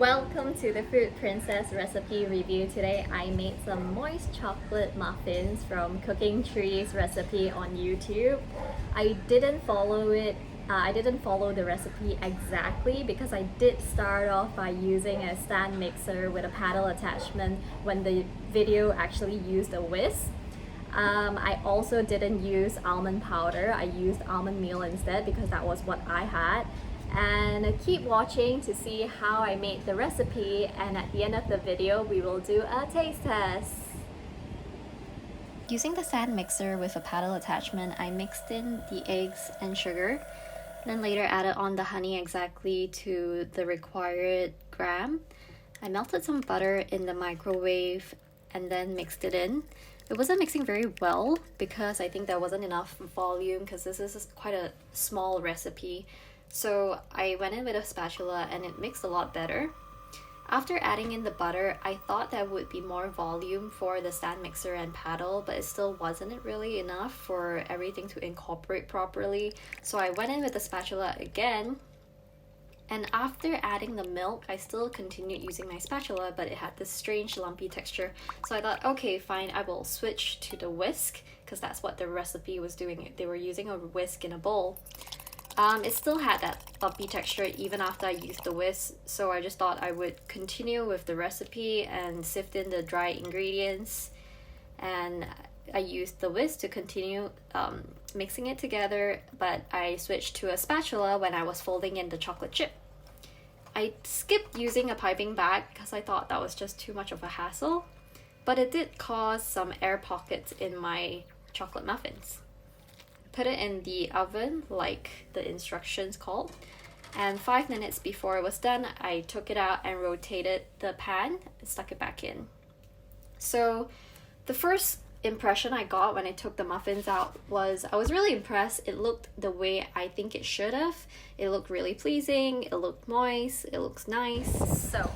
Welcome to the Fruit Princess recipe review. Today I made some moist chocolate muffins from Cooking Tree's recipe on YouTube. I didn't follow the recipe exactly because I did start off by using a stand mixer with a paddle attachment when the video actually used a whisk. I also didn't use almond powder. I used almond meal instead because that was what I had. And keep watching to see how I made the recipe, and at the end of the video we will do a taste test. Using the stand mixer with a paddle attachment, I mixed in the eggs and sugar, then later added on the honey exactly to the required gram. I melted some butter in the microwave and then mixed it in. It wasn't mixing very well because I think there wasn't enough volume because this is quite a small recipe. So I went in with a spatula and it mixed a lot better. After adding in the butter, I thought there would be more volume for the stand mixer and paddle, but it still wasn't really enough for everything to incorporate properly. So I went in with the spatula again. And after adding the milk, I still continued using my spatula, but it had this strange lumpy texture. So I thought, okay, fine, I will switch to the whisk because that's what the recipe was doing. They were using a whisk in a bowl. It still had that lumpy texture even after I used the whisk, so I just thought I would continue with the recipe and sift in the dry ingredients, and I used the whisk to continue mixing it together, but I switched to a spatula when I was folding in the chocolate chip. I skipped using a piping bag because I thought that was just too much of a hassle, but it did cause some air pockets in my chocolate muffins. Put it in the oven like the instructions called, and 5 minutes before it was done, I took it out and rotated the pan and stuck it back in. So the first impression I got when I took the muffins out was I was really impressed. It looked the way I think it should have. It looked really pleasing, it looked moist, it looks nice. So,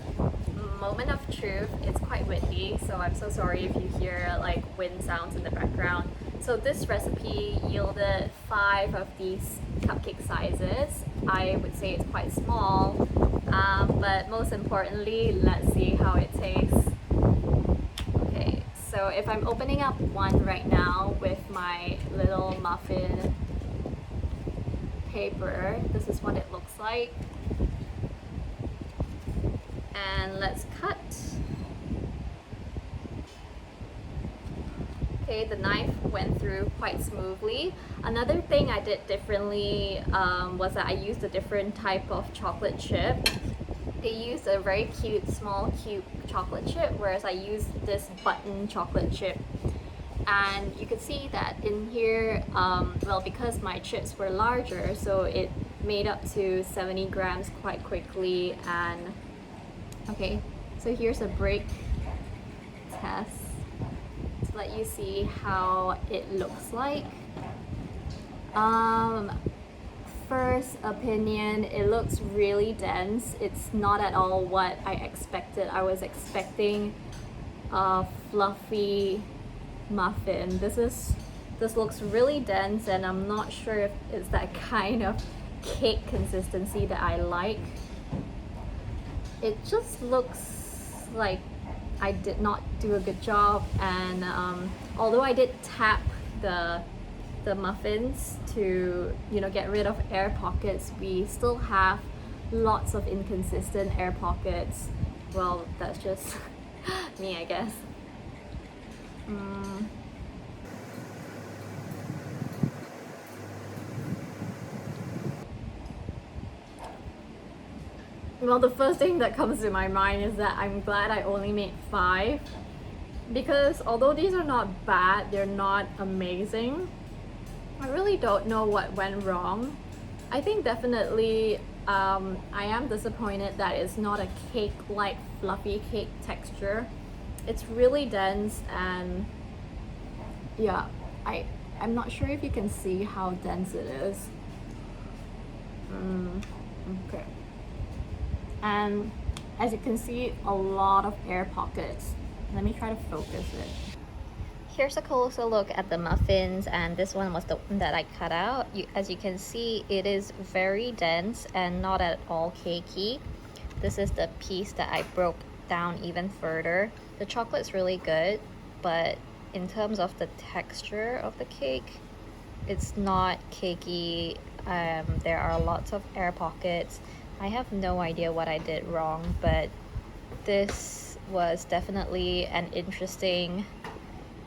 moment of truth, it's quite windy, so I'm so sorry if you hear like wind sounds in the background. So this recipe yielded 5 of these cupcake sizes. I would say it's quite small, but most importantly, let's see how it tastes. Okay, so if I'm opening up one right now with my little muffin paper, this is what it looks like. And let's cut. Okay, the knife went through quite smoothly. Another thing I did differently was that I used a different type of chocolate chip. They used a very cute, small, cube chocolate chip, whereas I used this button chocolate chip. And you could see that in here, well, because my chips were larger, so it made up to 70 grams quite quickly. And okay, so here's a break test to let you see how it looks like. First opinion, it looks really dense. It's not at all what I expected. I was expecting a fluffy muffin. This looks really dense, and I'm not sure if it's that kind of cake consistency that I like. It just looks like I did not do a good job, and although I did tap the muffins to get rid of air pockets, we still have lots of inconsistent air pockets. Well, that's just me, I guess. Well, the first thing that comes to my mind is that I'm glad I only made 5, because although these are not bad, they're not amazing. I really don't know what went wrong. I think definitely I am disappointed that it's not a cake-like fluffy cake texture. It's really dense, and yeah, I'm not sure if you can see how dense it is. Okay. And as you can see, a lot of air pockets. Let me try to focus it. Here's a closer look at the muffins, and this one was the one that I cut out. As you can see, it is very dense and not at all cakey. This is the piece that I broke down even further. The chocolate's really good, but in terms of the texture of the cake, it's not cakey. There are lots of air pockets. I have no idea what I did wrong, but this was definitely an interesting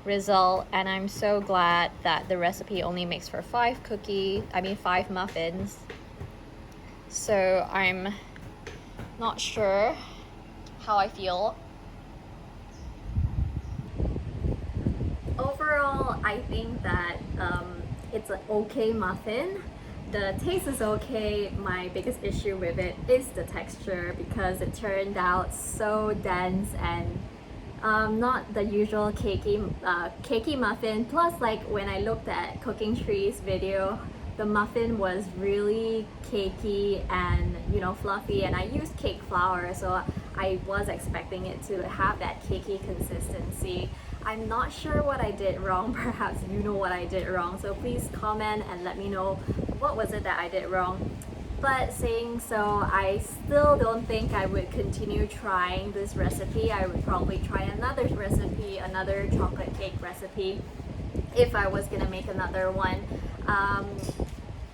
result, and I'm so glad that the recipe only makes for 5 muffins. So I'm not sure how I feel. Overall, I think that it's an okay muffin. The taste is okay. My biggest issue with it is the texture, because it turned out so dense and not the usual cakey muffin. Plus, like when I looked at Cooking Tree's video, the muffin was really cakey and fluffy, and I used cake flour, so I was expecting it to have that cakey consistency. I'm not sure what I did wrong. Perhaps you know what I did wrong, so please comment and let me know what was it that I did wrong. But saying so, I still don't think I would continue trying this recipe. I would probably try another recipe, another chocolate cake recipe, if I was gonna make another one.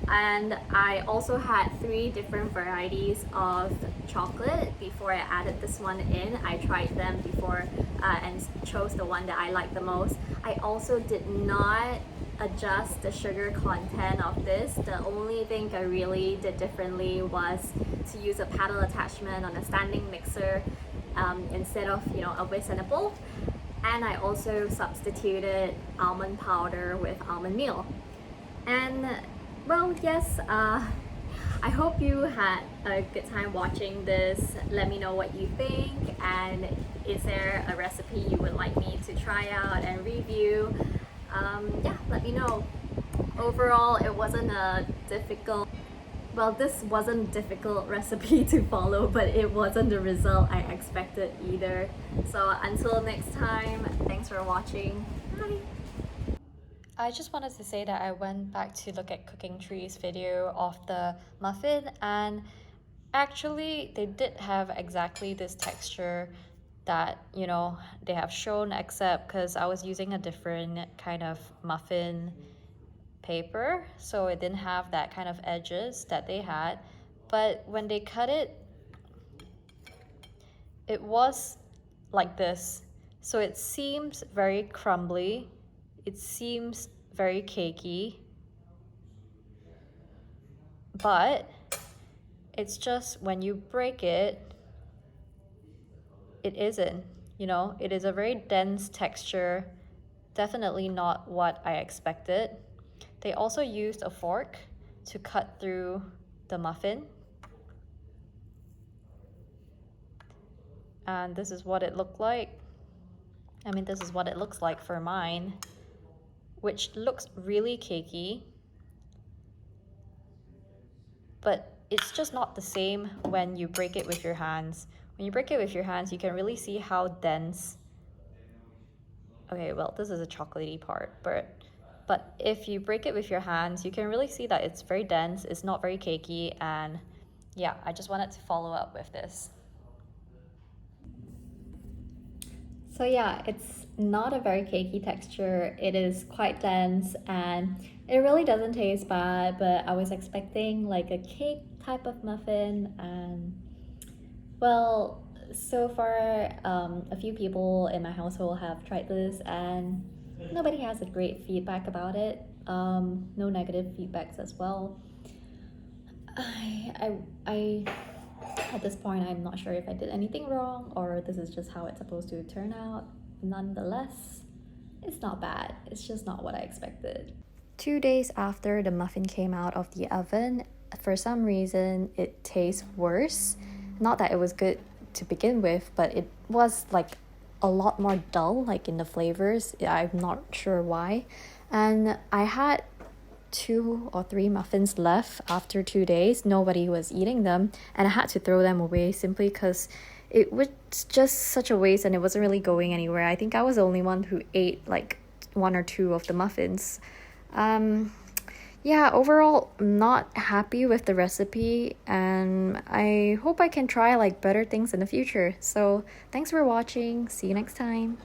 And I also had 3 different varieties of chocolate before I added this one in. I tried them before and chose the one that I liked the most. I also did not adjust the sugar content of this. The only thing I really did differently was to use a paddle attachment on a standing mixer instead of a whisk and a bowl. And I also substituted almond powder with almond meal. And well, yes, I hope you had a good time watching this. Let me know what you think, and is there a recipe you would like me to try out and review? Yeah, let me know. Overall, it wasn't a difficult, well, this wasn't a difficult recipe to follow, but it wasn't the result I expected either. So until next time, thanks for watching. Bye! I just wanted to say that I went back to look at Cooking Tree's video of the muffin, and actually they did have exactly this texture that they have shown, except because I was using a different kind of muffin paper, so it didn't have that kind of edges that they had. But when they cut it, it was like this. So it seems very crumbly, it seems very cakey, but it's just when you break it, it isn't. It is a very dense texture, definitely not what I expected. They also used a fork to cut through the muffin, and this is what it looked like. I mean, this is what it looks like for mine, which looks really cakey, but it's just not the same when you break it with your hands. When you break it with your hands, you can really see how dense. Okay, well, this is a chocolatey part, but if you break it with your hands, you can really see that it's very dense, it's not very cakey, and yeah, I just wanted to follow up with this. So yeah, it's not a very cakey texture. It is quite dense and it really doesn't taste bad, but I was expecting like a cake type of muffin, and well, so far a few people in my household have tried this and nobody has a great feedback about it. No negative feedbacks as well. I at this point, I'm not sure if I did anything wrong or this is just how it's supposed to turn out. Nonetheless, it's not bad. It's just not what I expected. 2 days after the muffin came out of the oven, for some reason, it tastes worse. Not that it was good to begin with, but it was like a lot more dull, like in the flavors. I'm not sure why. And I had 2 or 3 muffins left after 2 days. Nobody was eating them, and I had to throw them away simply because it was just such a waste and it wasn't really going anywhere. I think I was the only one who ate like 1 or 2 of the muffins. Yeah, overall, I'm not happy with the recipe, and I hope I can try like better things in the future. So, thanks for watching. See you next time.